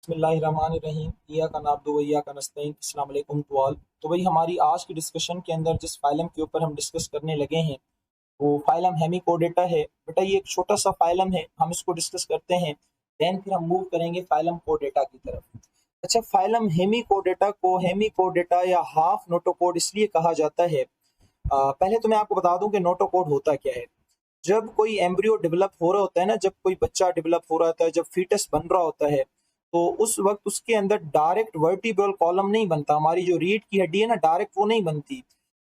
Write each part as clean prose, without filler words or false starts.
बिस्मिल्लाहिर्रहमानिर्रहीम इय्याका नअब्दु व इय्याका नस्तईन। अस्सलाम वालेकुम टू ऑल। तो भाई हमारी आज की डिस्कशन के अंदर जिस फाइलम के ऊपर हम डिस्कस करने लगे हैं वो फाइलम हेमिकोडेटा है। बेटा ये एक छोटा सा फाइलम है, हम इसको डिस्कस करते हैं, देन फिर हम मूव करेंगे फाइलम कोडेटा की तरफ। अच्छा, फाइलम हेमिकोडेटा को हेमिकोडेटा या हाफ नोटोकोड इसलिए कहा जाता है। पहले तो मैं आपको बता दूं कि नोटोकोड होता क्या है। जब कोई एम्ब्रियो डेवलप हो रहा होता है ना, जब कोई बच्चा डेवलप हो रहा होता है, जब फीटस बन रहा होता है, तो उस वक्त उसके अंदर डायरेक्ट वर्टिब्रल कॉलम नहीं बनता। हमारी जो रीढ़ की हड्डी है ना, डायरेक्ट वो नहीं बनती।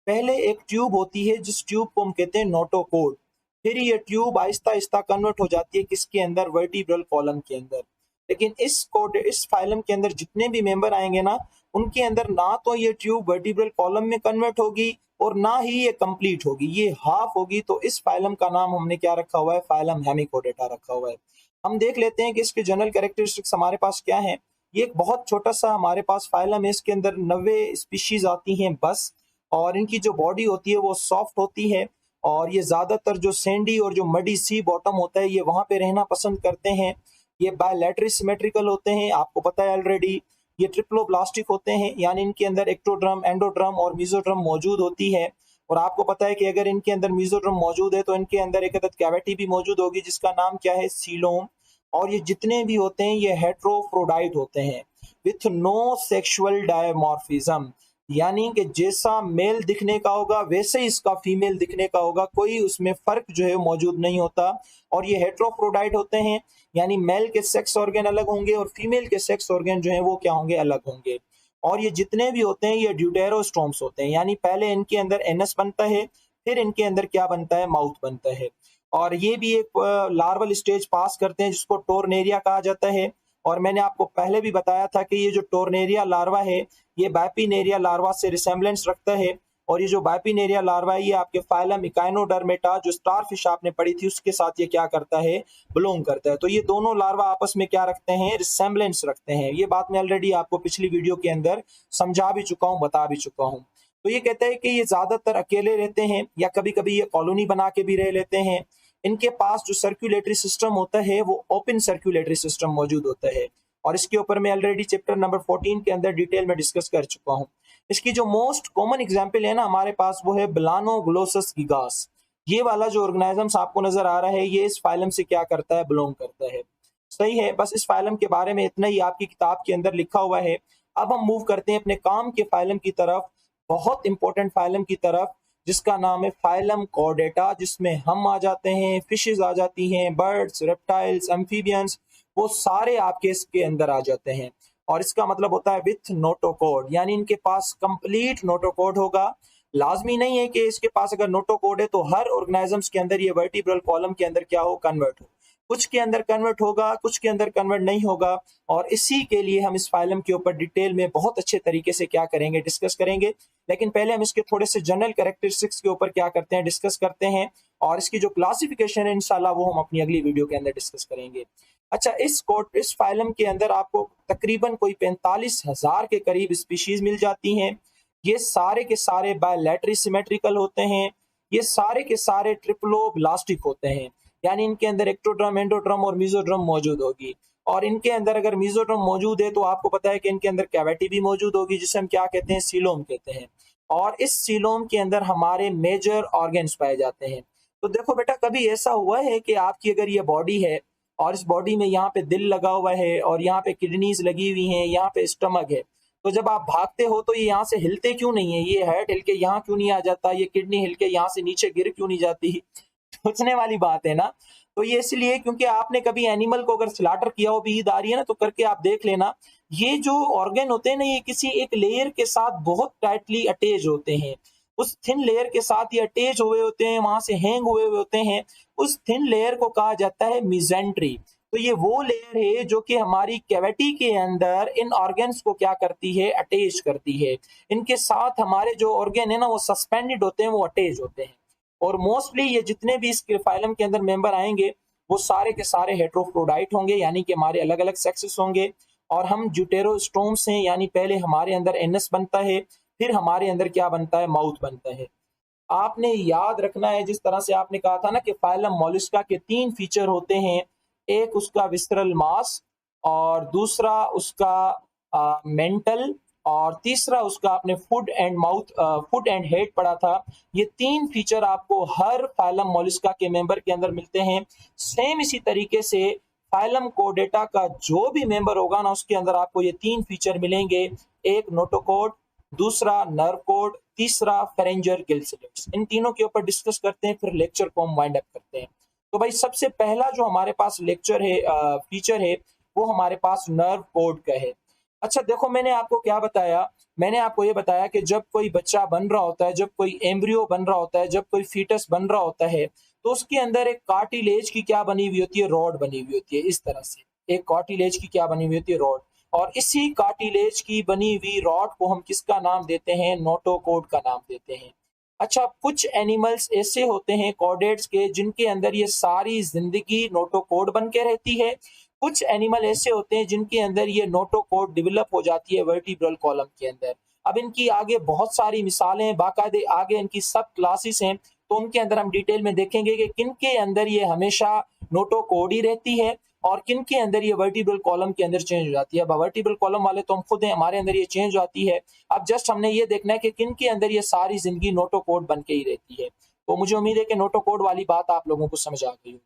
पहले एक ट्यूब होती है जिस ट्यूब को हम कहते हैं नोटोकोड। फिर ये ट्यूब आहिस्ता आहिस्ता कन्वर्ट हो जाती है किसके अंदर, वर्टिब्रल कॉलम के अंदर। लेकिन इस फाइलम के अंदर जितने भी मेंबर आएंगे ना, उनके अंदर ना तो ये ट्यूब वर्टिब्रल कॉलम में कन्वर्ट होगी और ना ही ये कंप्लीट होगी, ये हाफ होगी। तो इस फाइलम का नाम हमने क्या रखा हुआ है, फाइलम हेमिकोडेटा रखा हुआ है। हम देख लेते हैं कि इसके जनरल कैरेक्टरिस्टिक्स हमारे पास क्या है। ये एक बहुत छोटा सा हमारे पास फाइलम है, इसके अंदर 90 स्पीशीज आती हैं बस। और इनकी जो बॉडी होती है वो सॉफ्ट होती है, और ये ज्यादातर जो सैंडी और जो मडी सी बॉटम होता है ये वहां पे रहना पसंद करते हैं। ये बायलैटरल सिमेट्रिकल होते हैं, आपको पता है ऑलरेडी। ये ट्रिप्लोब्लास्टिक होते हैं, यानी इनके अंदर एक्टोड्रम, एंडोड्रम और मीजोड्रम मौजूद होती है। और आपको पता है कि अगर इनके अंदर मीजोड्रम मौजूद है तो इनके अंदर एक अदद कैविटी भी मौजूद होगी जिसका नाम क्या है, सीलोम। और ये जितने भी होते हैं ये हेट्रोफ्रोडाइट होते हैं विथ नो सेक्सुअल डायमॉर्फिज्म, यानी कि जैसा मेल दिखने का होगा वैसे ही इसका फीमेल दिखने का होगा, कोई उसमें फर्क जो है मौजूद नहीं होता। और ये हेट्रोफ्रोडाइट होते हैं, यानी मेल के सेक्स ऑर्गन अलग होंगे और फीमेल के सेक्स ऑर्गन जो है वो क्या होंगे, अलग होंगे। और ये जितने भी होते हैं ये ड्यूटेरोस्टोम्स होते हैं, यानी पहले इनके अंदर एनस बनता है, फिर इनके अंदर क्या बनता है, माउथ बनता है। और ये भी एक लार्वल स्टेज पास करते हैं जिसको टोर्नेरिया कहा जाता है। और मैंने आपको पहले भी बताया था कि ये जो टोर्नेरिया लार्वा है ये बाइपिनेरिया लार्वा से रिसेम्बलेंस रखता है। और ये जो बाइपिनेरिया लार्वा है ये आपके फाइलम इकाइनोडर्मेटा जो स्टारफिश आपने पढ़ी थी उसके साथ ये क्या करता है, बिलोंग करता है। तो ये दोनों लार्वा आपस में क्या रखते हैं, रिसेम्बलेंस रखते हैं। ये बात मैं ऑलरेडी आपको पिछली वीडियो के अंदर समझा भी चुका हूँ, बता भी चुका हूँ। तो ये कहते हैं कि ये ज्यादातर अकेले रहते हैं या कभी कभी ये कॉलोनी बना के भी रह लेते हैं। इनके पास जो सर्कुलेटरी सिस्टम होता है वो ओपन सर्कुलेटरी सिस्टम मौजूद होता है, और इसके ऊपर मैं ऑलरेडी चैप्टर नंबर 14 के अंदर डिटेल में डिस्कस कर चुका हूँ। इसकी जो मोस्ट कॉमन एग्जांपल है ना हमारे पास वो है ब्लानोग्लोसस गिगास। ये वाला जो ऑर्गेनाइजम्स आपको नजर आ रहा है ये इस फाइलम से क्या करता है, बिलोंग करता है। सही है, बस इस फाइलम के बारे में इतना ही आपकी किताब के अंदर लिखा हुआ है। अब हम मूव करते हैं अपने काम के फाइलम की तरफ, बहुत इंपॉर्टेंट फाइलम की तरफ, जिसका नाम है फाइलम कॉर्डेटा, जिसमें हम आ जाते हैं, फिशेज आ जाती हैं, बर्ड्स, रेप्टाइल्स, एम्फीबियंस, वो सारे आपके इसके अंदर आ जाते हैं। और इसका मतलब होता है विथ नोटोकोड, यानी इनके पास कंप्लीट नोटोकोड होगा। लाजमी नहीं है कि इसके पास अगर नोटोकोड है तो हर ऑर्गेनाइजम्स के अंदर ये वर्टिब्रल कॉलम के अंदर क्या हो, कन्वर्ट हो। कुछ के अंदर कन्वर्ट होगा, कुछ के अंदर कन्वर्ट नहीं होगा। और इसी के लिए हम इस फाइलम के ऊपर डिटेल में बहुत अच्छे तरीके से क्या करेंगे, डिस्कस करेंगे। लेकिन पहले हम इसके थोड़े से जनरल कैरेक्टरिस्टिक्स के ऊपर क्या करते हैं, डिस्कस करते हैं। और इसकी जो क्लासिफिकेशन है इंशाल्लाह वो हम अपनी अगली वीडियो के अंदर डिस्कस करेंगे। अच्छा, इस फाइलम के अंदर आपको तकरीबन कोई 45,000 के करीब स्पीशीज मिल जाती हैं। ये सारे के सारे बायलैटरल सिमेट्रिकल होते हैं, ये सारे के सारे ट्रिप्लोब्लास्टिक होते हैं, यानी इनके अंदर एक्टोड्रम, एंडोड्रम और मीजोड्रम मौजूद होगी। और इनके अंदर अगर मीजोड्रम मौजूद है तो आपको पता है कि इनके अंदर कैविटी भी मौजूद होगी जिसे हम क्या कहते हैं, सीलोम कहते हैं। और इस सीलोम के अंदर हमारे मेजर ऑर्गन्स पाए जाते हैं। तो देखो बेटा, कभी ऐसा हुआ है कि आपकी अगर ये बॉडी है और इस बॉडी में यहाँ पे दिल लगा हुआ है और यहाँ पे किडनीज लगी हुई हैं, यहाँ पे स्टमक है, तो जब आप भागते हो तो ये यहाँ से हिलते क्यों नहीं है, ये हेड हिल के यहाँ क्यों नहीं आ जाता, ये किडनी हिल के यहाँ से नीचे गिर क्यों नहीं जाती, सोचने वाली बात है ना। तो ये इसलिए क्योंकि आपने कभी एनिमल को अगर स्लाटर किया हो, भी ईद आ रही है ना, तो करके आप देख लेना, ये जो ऑर्गन होते हैं ना ये किसी एक लेयर के साथ बहुत टाइटली अटैच होते हैं। उस थिन लेयर के साथ ये अटैच हुए होते हैं, वहां से हैंग हुए होते हैं। उस थिन लेयर को कहा जाता है मिजेंट्री। तो ये वो लेयर है जो कि हमारी कैविटी के अंदर इन ऑर्गन्स को क्या करती है, अटैच करती है। इनके साथ हमारे जो ऑर्गन है ना वो सस्पेंडेड होते हैं, वो अटैच होते हैं। और मोस्टली ये जितने भी इस फाइलम के अंदर मेंबर आएंगे वो सारे के सारे हेट्रोफ्रोडाइट होंगे, यानी कि हमारे अलग अलग सेक्सेस होंगे। और हम ड्यूटेरोस्टोम्स हैं, यानी पहले हमारे अंदर एनस बनता है, फिर हमारे अंदर क्या बनता है, माउथ बनता है। आपने याद रखना है, जिस तरह से आपने कहा था ना कि फाइलम मोलस्का के 3 फीचर होते हैं, एक उसका विस्रल मास, और दूसरा उसका मेंटल, और तीसरा उसका आपने फुट एंड हेड पढ़ा था। ये 3 फीचर आपको हर फाइलम मोलस्का के मेंबर के अंदर मिलते हैं। सेम इसी तरीके से फाइलम कोडेटा का जो भी मेंबर होगा ना, उसके अंदर आपको ये 3 फीचर मिलेंगे। एक नोटोकोड, दूसरा नर्व कोड, तीसरा फेरेंजियल गिल स्लिट्स। इन तीनों के ऊपर डिस्कस करते हैं, फिर लेक्चर को हम वाइंड अप करते हैं। तो भाई सबसे पहला जो हमारे पास लेक्चर है, फीचर है, वो हमारे पास नर्व कोड का है। अच्छा देखो, मैंने आपको क्या बताया, मैंने आपको ये बताया कि जब कोई बच्चा बन रहा होता है, जब कोई एम्ब्रियो बन रहा होता है, जब कोई फीटस बन रहा होता है, तो उसके अंदर एक कार्टिलेज की क्या बनी हुई होती है, रॉड बनी हुई होती है। इस तरह से एक कार्टिलेज की क्या बनी हुई होती है, रॉड। और इसी कार्टिलेज की बनी हुई रॉड को हम किसका नाम देते हैं, नोटोकोड का नाम देते हैं। अच्छा, कुछ एनिमल्स ऐसे होते हैं कॉर्डेट्स के, जिनके अंदर ये सारी जिंदगी नोटोकोड बन के रहती है। कुछ एनिमल ऐसे होते हैं जिनके अंदर ये नोटोकोड डेवलप हो जाती है वर्टिब्रल कॉलम के अंदर। अब इनकी आगे बहुत सारी मिसालें हैं, बाकायदे आगे इनकी सब क्लासेस हैं, तो उनके अंदर हम डिटेल में देखेंगे कि किन के अंदर ये हमेशा नोटोकोड ही रहती है और किन के अंदर ये वर्टिब्रल कॉलम के अंदर चेंज हो जाती है। अब वर्टिब्रल कॉलम वाले तो हम खुद हैं, हमारे अंदर ये चेंज हो जाती है। अब जस्ट हमने ये देखना है कि किन के अंदर ये सारी जिंदगी नोटोकोड बन के ही रहती है। तो मुझे उम्मीद है कि नोटोकोड वाली बात आप लोगों को समझ आ गई।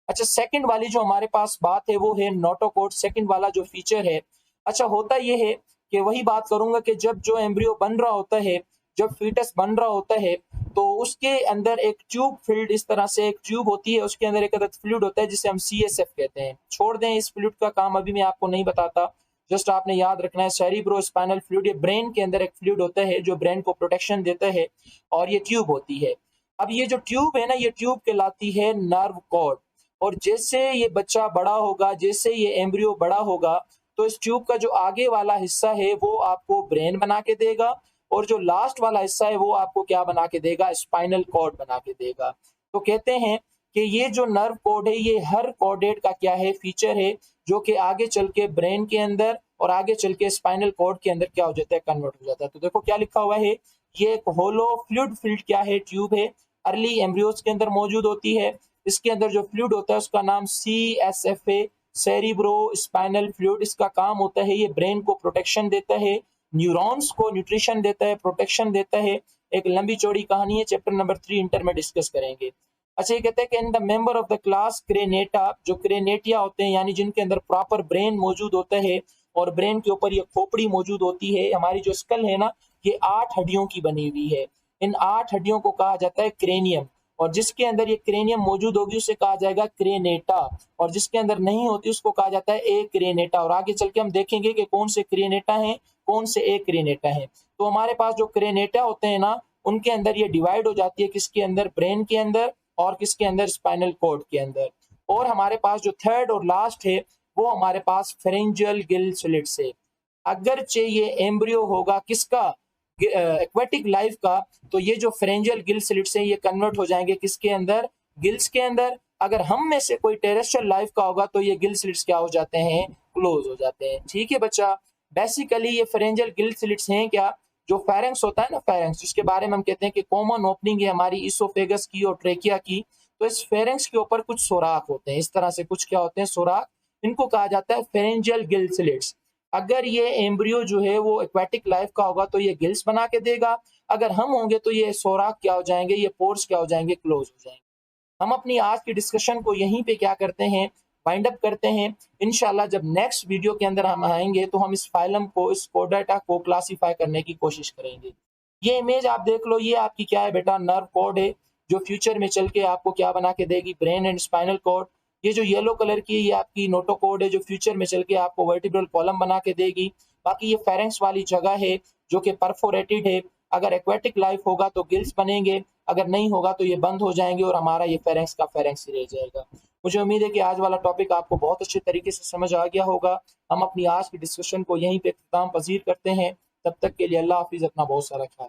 अच्छा, सेकंड वाली जो हमारे पास बात है वो है नोटोकोड। सेकंड वाला जो फीचर है, अच्छा होता ये है कि वही बात करूंगा कि जब जो एम्ब्रियो बन रहा होता है, जब फीटस बन रहा होता है, तो उसके अंदर एक ट्यूब फिल्ड, इस तरह से एक ट्यूब होती है, उसके अंदर एक अदद फ्लूइड होता है जिसे हम CSF कहते हैं। छोड़ दें इस फ्लूइड का काम, अभी मैं आपको नहीं बताता, जस्ट आपने याद रखना है सेरिब्रो स्पाइनल फ्लूइड। ये ब्रेन के अंदर एक फ्लूइड होता है जो ब्रेन को प्रोटेक्शन देता है, और ये ट्यूब होती है। अब ये जो ट्यूब है ना, ये ट्यूब कहलाती है नर्व कॉर्ड। और जैसे ये बच्चा बड़ा होगा, जैसे ये एम्ब्रियो बड़ा होगा, तो इस ट्यूब का जो आगे वाला हिस्सा है वो आपको ब्रेन बना के देगा, और जो लास्ट वाला हिस्सा है वो आपको क्या बना के देगा, स्पाइनल कॉर्ड बना के देगा। तो कहते हैं कि ये जो नर्व कॉर्ड है, ये हर कॉर्डेट का क्या है, फीचर है, जो कि आगे चल के ब्रेन के अंदर और आगे चल के स्पाइनल कॉर्ड के अंदर क्या हो जाता है, कन्वर्ट हो जाता है। तो देखो क्या लिखा हुआ है, ये एक होलो फ्लूइड फिल्ड क्या है, ट्यूब है, अर्ली एम्ब्रियोज के अंदर मौजूद होती है। इसके अंदर जो फ्लूइड होता है उसका नाम CSF है, सेरिब्रो स्पाइनल फ्लूइड। इसका काम होता है ये ब्रेन को प्रोटेक्शन देता है, न्यूरॉन्स को न्यूट्रिशन देता है, प्रोटेक्शन देता है। एक लंबी चौड़ी कहानी है, चैप्टर नंबर 3 इंटर में डिस्कस करेंगे। अच्छा, ये कहते हैं कि in the member of the class Craniata, जो क्रेनेटिया होते हैं, यानी जिनके अंदर प्रॉपर ब्रेन मौजूद होता है, और ब्रेन के ऊपर ये खोपड़ी मौजूद होती है। हमारी जो स्कल है ना, ये 8 हड्डियों की बनी हुई है। इन 8 हड्डियों को कहा जाता है क्रेनियम, और जिसके अंदर ये क्रेनियम मौजूद होगी उसे कहा जाएगा क्रेनेटा, और जिसके अंदर नहीं होती उसको कहा जाता है ए क्रेनेटा। और आगे चल के हम देखेंगे कि कौन से क्रेनेटा हैं, कौन से ए क्रेनेटा हैं। तो हमारे पास जो क्रेनेटा होते हैं ना, उनके अंदर ये डिवाइड हो जाती है, किसके अंदर, ब्रेन के अंदर, और किसके अंदर, स्पाइनल कॉर्ड के अंदर। और हमारे पास जो थर्ड और लास्ट है वो हमारे पास फेरेंजियल गिल स्लिट्स है। अगरचे ये एम्ब्रियो होगा किसका, एक्वेटिक लाइफ का, तो ये जो फेरेंजियल गिल स्लिट्स है ये कन्वर्ट हो जाएंगे किसके अंदर, गिल्स के अंदर। अगर हम में से कोई टेरेस्ट्रियल लाइफ का होगा तो ये गिल स्लिट्स क्या हो जाते हैं, क्लोज हो जाते हैं। ठीक है बच्चा, बेसिकली ये फेरेंजियल गिल स्लिट्स हैं क्या, जो फेरेंक्स होता है ना, फेरेंक्स जिसके बारे में हम कहते हैं कि कॉमन ओपनिंग है हमारी इसोफेगस की और ट्रेकिया की, तो इस फेरेंक्स के ऊपर कुछ सुराख होते हैं, इस तरह से कुछ क्या होते हैं, सुराख। इनको कहा जाता है फेरेंजियल गिल स्लिट्स। अगर ये एम्ब्रियो जो है वो एक्वेटिक लाइफ का होगा तो ये गिल्स बना के देगा, अगर हम होंगे तो ये सोराख क्या हो जाएंगे, ये पोर्स क्या हो जाएंगे, क्लोज हो जाएंगे। हम अपनी आज की डिस्कशन को यहीं पे क्या करते हैं, वाइंड अप करते हैं। इंशाल्लाह जब नेक्स्ट वीडियो के अंदर हम आएंगे तो हम इस फाइलम को, इस कोडाटा को क्लासीफाई करने की कोशिश करेंगे। ये इमेज आप देख लो, ये आपकी क्या है बेटा, नर्व कॉर्ड है, जो फ्यूचर में चल के आपको क्या बना के देगी, ब्रेन एंड स्पाइनल कॉर्ड। ये जो येलो कलर की ये आपकी नोटोकोड है, जो फ्यूचर में चल के आपको वर्टिब्रल कॉलम बना के देगी। बाकी ये फेरेंक्स वाली जगह है जो कि परफोरेटेड है, अगर एक्वेटिक लाइफ होगा तो गिल्स बनेंगे, अगर नहीं होगा तो ये बंद हो जाएंगे और हमारा ये फेरेंक्स का फेरेंक्स ही रह जाएगा। मुझे उम्मीद है कि आज वाला टॉपिक आपको बहुत अच्छे तरीके से समझ आ गया होगा। हम अपनी आज की डिस्कशन को यहीं पे इख्तिताम पजीर करते हैं। तब तक के लिए अल्लाह हाफिज, अपना बहुत सारा ख्याल।